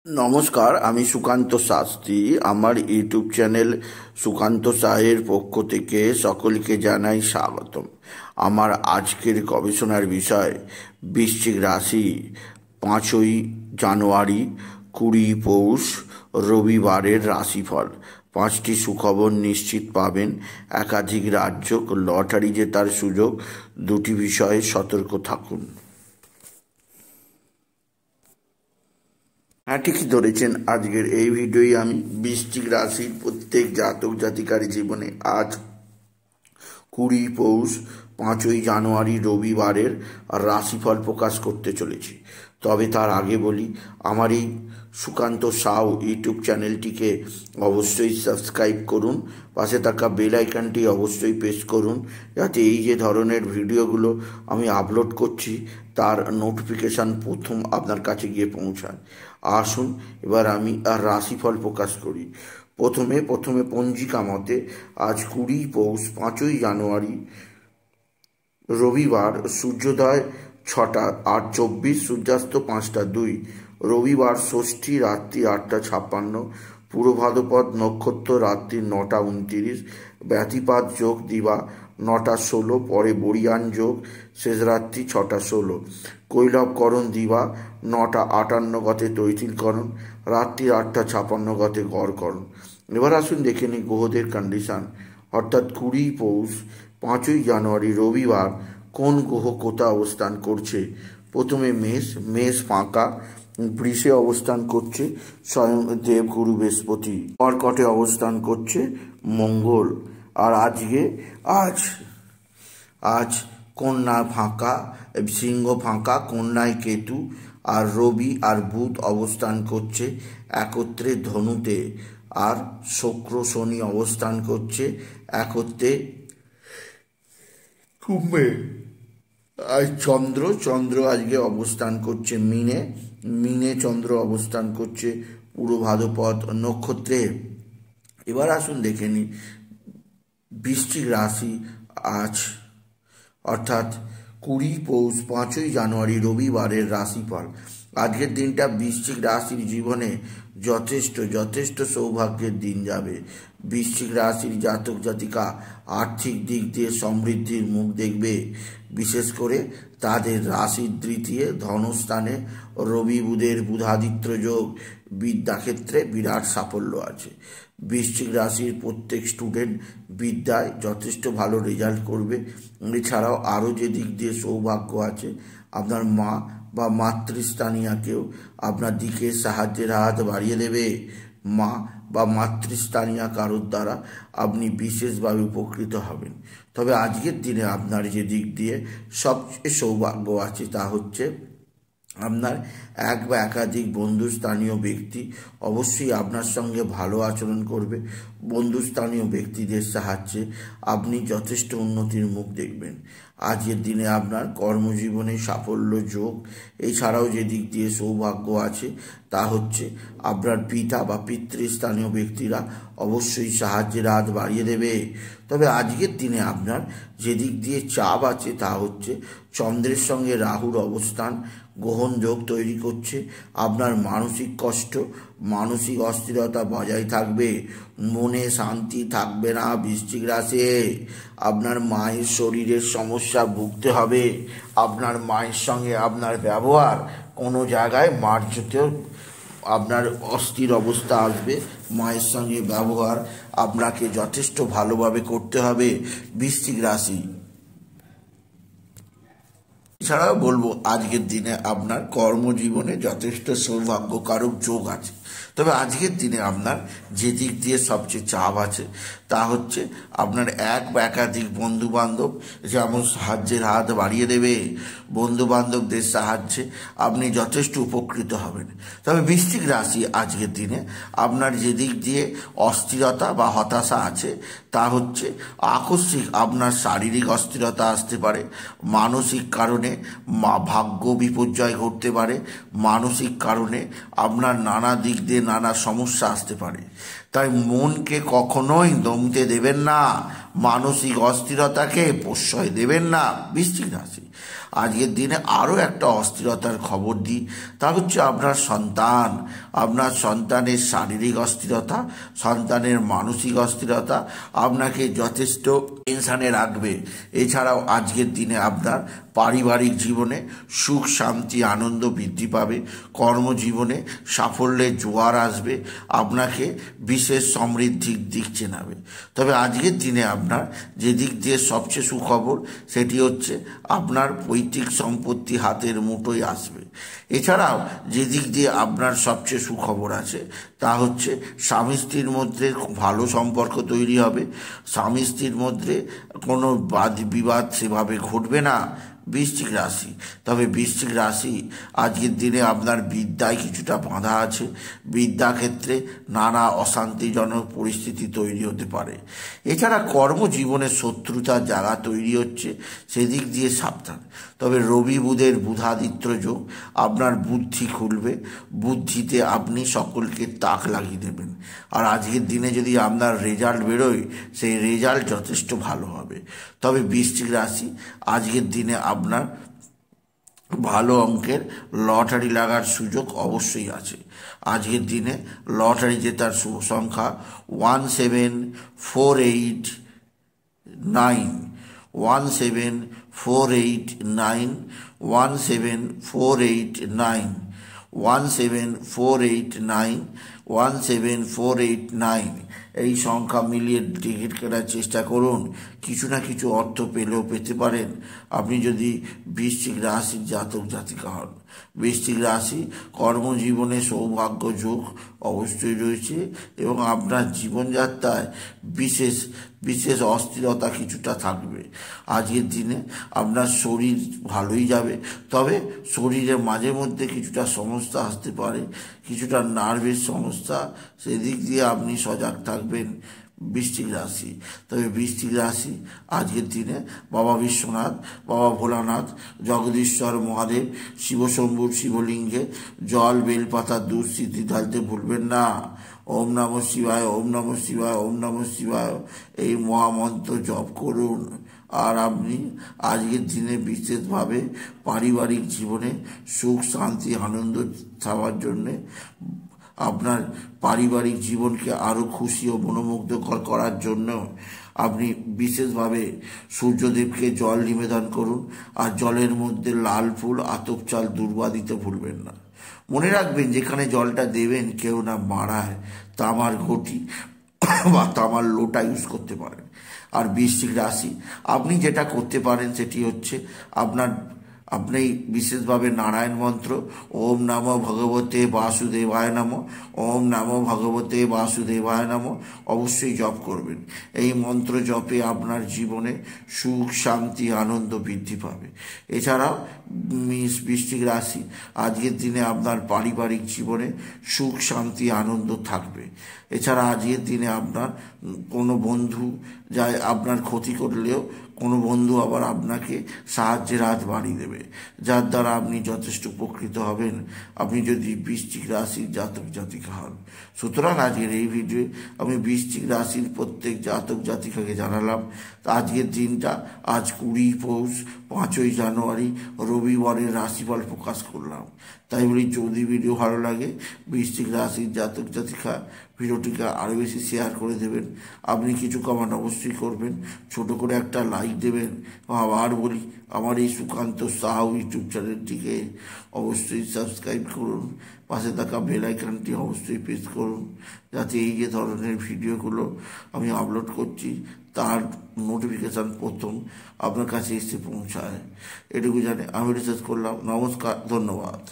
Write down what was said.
নমস্কার, আমি সুকান্ত শাস্ত্রী। আমার ইউটিউব চ্যানেল সুকান্ত সাহের পক্ষ থেকে সকলকে জানাই স্বাগতম। আমার আজকের গবেষণার বিষয় বৃশ্চিক রাশি 5ই জানুয়ারি 20 পৌষ রবিবারের রাশিফল। 5টি সুখবর নিশ্চিত পাবেন, একাধিক রাজ্য, লটারি জেতার সুযোগ। 2টি বিষয়ে সতর্ক থাকুন। হ্যাঁ, ঠিকই ধরেছেন। আজকের এই ভিডিওই আমি বৃশ্চিক রাশির প্রত্যেক জাতক জাতিকার জীবনে আজ 20 পৌষ 5ই জানুয়ারি রবিবারের রাশিফল প্রকাশ করতে চলেছি। তবে তার আগে বলি, আমার এই সুকান্ত সাউ ইউটিউব চ্যানেলটিকে অবশ্যই সাবস্ক্রাইব করুন, পাশে থাকা বেল আইকনটি অবশ্যই প্রেস করুন, যাতে এই যে ধরনের ভিডিওগুলো আমি আপলোড করছি তার নোটিফিকেশান প্রথম আপনার কাছে গিয়ে পৌঁছায়। আসুন এবার আমি রাশিফল প্রকাশ করি। প্রথমে পঞ্জিকা মতে আজ 20 পৌষ 5ই জানুয়ারি রবিবার, সূর্যোদয় 6টা 8:24, সূর্যাস্ত 5টা 2। রবিবার ষষ্ঠী রাত্রি 8টা 56, পূর্ব ভাদ্রপদ নক্ষত্র রাত্রি 9টা 29, ব্যতিপাত যোগ দিবা 9টা 16, পরে বরিয়ান যোগ শেষ রাত্রি 6টা 16, কৈলবকরণ দিবা 9টা 58 গতে তৈতিলকরণ, রাত্রি 8টা 56 গতে গড়করণ। এবার আসুন দেখে নিই গ্রহদের কন্ডিশন। অর্থাৎ 20 পৌষ 5ই জানুয়ারি রবিবার কোন গ্রহ কোথায় অবস্থান করছে। প্রথমে মেষ ফাঁকা, বৃষে অবস্থান করছে স্বয়ং দেবগুরু বৃহস্পতি, কর্কটে অবস্থান করছে মঙ্গল। আর আজ কন্যা ফাঁকা, সিংহ ফাঁকা, কন্যায় কেতু, আর রবি আর বুধ অবস্থান করছে একত্রে ধনুতে, আর শুক্র শনি অবস্থান করছে একত্রে কুম্ভে। আর চন্দ্র আজকে অবস্থান করছে মিনে চন্দ্র অবস্থান করছে পূর্ব ভাদ্রপদ নক্ষত্রে। এবার আসুন দেখে নিই বৃশ্চিক রাশি আজ, অর্থাৎ 20 পৌষ 5ই জানুয়ারি রবিবারের রাশিফল। আজকের দিনটা বৃশ্চিক রাশির জীবনে যথেষ্ট সৌভাগ্যের দিন যাবে। বৃশ্চিক রাশির জাতক জাতিকা আর্থিক দিক দিয়ে সমৃদ্ধির মুখ দেখবে। বিশেষ করে তাদের রাশির দ্বিতীয় ধনস্থানে রবি বুধের বুধাদিত্য যোগ, বিদ্যাক্ষেত্রে বিরাট সাফল্য আছে। বৃশ্চিক রাশির প্রত্যেক স্টুডেন্ট বিদ্যায় যথেষ্ট ভালো রেজাল্ট করবে। এছাড়াও আরও যে দিক দিয়ে সৌভাগ্য আছে, আপনার মা বা মাতৃস্থানীয় কেউ আপনার দিকে সাহায্যের হাত বাড়িয়ে দেবে। মা বা মাতৃস্থানীয় কারোর দ্বারা আপনি বিশেষভাবে উপকৃত হবেন। তবে আজকের দিনে আপনার যে দিক দিয়ে সবচেয়ে সৌভাগ্য আছে তা হচ্ছে আপনার এক বা একাধিক বন্ধুস্থানীয় ব্যক্তি অবশ্যই আপনার সঙ্গে ভালো আচরণ করবে। বন্ধুস্থানীয় ব্যক্তিদের সাহায্যে আপনি যথেষ্ট উন্নতির মুখ দেখবেন। আজকের দিনে আপনার কর্মজীবনে সাফল্য যোগ। এছাড়াও যে দিক দিয়ে সৌভাগ্য আছে তা হচ্ছে আপনার পিতা বা পিতৃস্থানীয় ব্যক্তিরা অবশ্যই সাহায্যের হাত বাড়িয়ে দেবে। তবে আজকের দিনে আপনার যে দিক দিয়ে চাপ আছে তা হচ্ছে চন্দ্রের সঙ্গে রাহুর অবস্থান গ্রহণ যোগ তৈরি করছে। আপনার মানসিক কষ্ট, মানসিক অস্থিরতা বজায় থাকবে, মনে শান্তি থাকবে না। বৃশ্চিক রাশি আপনার মায়ের শরীরের সমস্যা ভুগতে হবে। আপনার মায়ের সঙ্গে আপনার ব্যবহার কোনো জায়গায় মার্জতেও আপনার অস্থির অবস্থা আসবে। মায়ের সঙ্গে ব্যবহার আপনাকে যথেষ্ট ভালোভাবে করতে হবে বৃশ্চিক রাশি। এছাড়াও বলবো আজকের দিনে আপনার কর্মজীবনে যথেষ্ট সৌভাগ্যকারক যোগ আছে। তবে আজকের দিনে আপনার যে দিক দিয়ে সবচেয়ে চাপ আছে তা হচ্ছে আপনার এক বা একাধিক বন্ধুবান্ধব যেমন সাহায্যের হাত বাড়িয়ে দেবে। বন্ধুবান্ধবদের সাহায্যে আপনি যথেষ্ট উপকৃত হবেন। তবে বৃশ্চিক রাশি আজকের দিনে আপনার যে দিক দিয়ে অস্থিরতা বা হতাশা আছে তা হচ্ছে আকস্মিক আপনার শারীরিক অস্থিরতা আসতে পারে, মানসিক কারণে ভাগ্য বিপর্যয় ঘটতে পারে, মানসিক কারণে আপনার নানা দিক দিয়ে নানা সমস্যা আসতে পারে। তাই মনকে কখনোই দমতে দেবেন না। মানসিক অস্থিরতাকে প্রশ্রয় দেবেন না বৃশ্চিক রাশি। আজকের দিনে আরও একটা অস্থিরতার খবর দিই, তা হচ্ছে আপনার সন্তান। আপনার সন্তানের শারীরিক অস্থিরতা, সন্তানের মানসিক অস্থিরতা আপনাকে যথেষ্ট টেনশানে রাখবে। এছাড়াও আজকের দিনে আপনার পারিবারিক জীবনে সুখ শান্তি আনন্দ বৃদ্ধি পাবে, কর্মজীবনে সাফল্যের জোয়ার আসবে, আপনাকে বিশেষ সমৃদ্ধির দিক চেনাবে। তবে আজকের দিনে আপনার যে দিক দিয়ে সবচেয়ে সুখবর সেটি হচ্ছে আপনার পৈতৃক সম্পত্তি হাতের মুঠোয় আসবে। এছাড়াও যে দিক দিয়ে আপনার সবচেয়ে সুখবর আছে তা হচ্ছে স্বামী স্ত্রীর মধ্যে ভালো সম্পর্ক তৈরি হবে, স্বামী স্ত্রীর মধ্যে কোনো বাদ বিবাদ সেভাবে ঘটবে না বৃশ্চিক রাশি। তবে বৃশ্চিক রাশি আজকের দিনে আপনার বিদ্যায় কিছুটা বাধা আছে, বিদ্যাক্ষেত্রে নানা অশান্তিজনক পরিস্থিতি তৈরি হতে পারে। এছাড়া কর্মজীবনে শত্রুতার জায়গা তৈরি হচ্ছে, সেদিক দিয়ে সাবধান। তবে রবি বুধের বুধাদিত্য যোগ, আপনার বুদ্ধি খুলবে, বুদ্ধিতে আপনি সকলকে তাক লাগিয়ে দেবেন। আর আজকের দিনে যদি আপনার রেজাল্ট বেরোয় সেই রেজাল্ট যথেষ্ট ভালো হবে। তবে বৃশ্চিক রাশি আজকের দিনে আপনার ভালো অঙ্কের লটারি লাগার সুযোগ অবশ্যই আছে। আজকের দিনে লটারি জেতার শুভ সংখ্যা 17489, 17489, 17489, 17489, 17489 এই সংখ্যা মিলিয়ে টিকিট কেনার চেষ্টা করুন। কিছু না কিছু অর্থ পেলেও পেতে পারেন আপনি যদি বৃশ্চিক রাশির জাতক জাতিকা হন। বৃশ্চিক রাশি কর্মজীবনে সৌভাগ্য যোগ অবশ্যই রয়েছে এবং আপনার জীবনযাত্রায় বিশেষ বিশেষ অস্থিরতা কিছুটা থাকবে। আজকের দিনে আপনার শরীর ভালোই যাবে, তবে শরীরের মাঝে মধ্যে কিছুটা সমস্যা আসতে পারে, কিছুটা নার্ভের সমস্যা, সেদিক দিয়ে আপনি সজাগ থাকবেন বৃশ্চিক রাশি। তবে বৃশ্চিক রাশি আজকের দিনে বাবা বিশ্বনাথ, বাবা ভোলানাথ, জগদীশ্বর মহাদেব, শিবশম্ভুর শিবলিঙ্গে জল বেলপাতা দুধ সিদ্ধি ঢালতে ভুলবেন না। ওম নমঃ শিবায়, ওম নমঃ শিবায়, ওম নমঃ শিবায় এই মহামন্ত্র জপ করুন। আর আপনি আজকের দিনে বিশেষভাবে পারিবারিক জীবনে সুখ শান্তি আনন্দ থাকার জন্যে, আপনার পারিবারিক জীবনকে আরও খুশি ও মনোমুগ্ধকর করার জন্য আপনি বিশেষভাবে সূর্যদেবকে জল নিবেদন করুন। আর জলের মধ্যে লাল ফুল আতপ চাল দুর্বা দিতে ভুলবেন না। মনে রাখবেন যেখানে জলটা দেবেন কেউ না মাড়ায় তামার ঘটি বা তামার লোটা ইউজ করতে পারেন। আর বৃশ্চিক রাশি আপনি যেটা করতে পারেন সেটি হচ্ছে আপনি বিশেষভাবে নারায়ণ মন্ত্র ওম নমো ভগবতে বাসুদেবায় নমঃ, ওম নমো ভগবতে বাসুদেবায় নমঃ অবশ্যই জপ করবেন। এই মন্ত্র জপে আপনার জীবনে সুখ শান্তি আনন্দ বৃদ্ধি পাবে। এছাড়াও বৃশ্চিক রাশি আজকের দিনে আপনার পারিবারিক জীবনে সুখ শান্তি আনন্দ থাকবে। এছাড়া আজকের দিনে আপনার কোনো বন্ধু যায় আপনার ক্ষতি করলেও কোনো বন্ধু আবার আপনাকে সাহায্যের হাত বাড়িয়ে দেবে, যার দ্বারা আপনি যথেষ্ট উপকৃত হবেন আপনি যদি বৃশ্চিক রাশির জাতক জাতিকা হন। সুতরাং আজকের এই ভিডিওয়ে আমি বৃশ্চিক রাশির প্রত্যেক জাতক জাতিকাকে জানালাম আজকের দিনটা আজ 20 পৌষ 5ই জানুয়ারি রবিবারের রাশিফল প্রকাশ করলাম। তাই বলি যদি ভিডিও ভালো লাগে বৃশ্চিক রাশির জাতক জাতিকা ভিডিওটিকে আরও বেশি শেয়ার করে দেবেন। আপনি কিছু কমেন্ট অবশ্যই করবেন, ছোট করে একটা লাইক দেবেন। আবার বলি আমার এই সুকান্ত সাহা ইউটিউব চ্যানেলটিকে অবশ্যই সাবস্ক্রাইব করুন, পাশে থাকা বেল আইকনটি অবশ্যই প্রেস করুন, যাতে এই যে ধরনের ভিডিওগুলো আমি আপলোড করছি তার নোটিফিকেশান প্রথম আপনার কাছে এসে পৌঁছায়। এটুকু জানে আমি রিসার্চ করলাম। নমস্কার, ধন্যবাদ।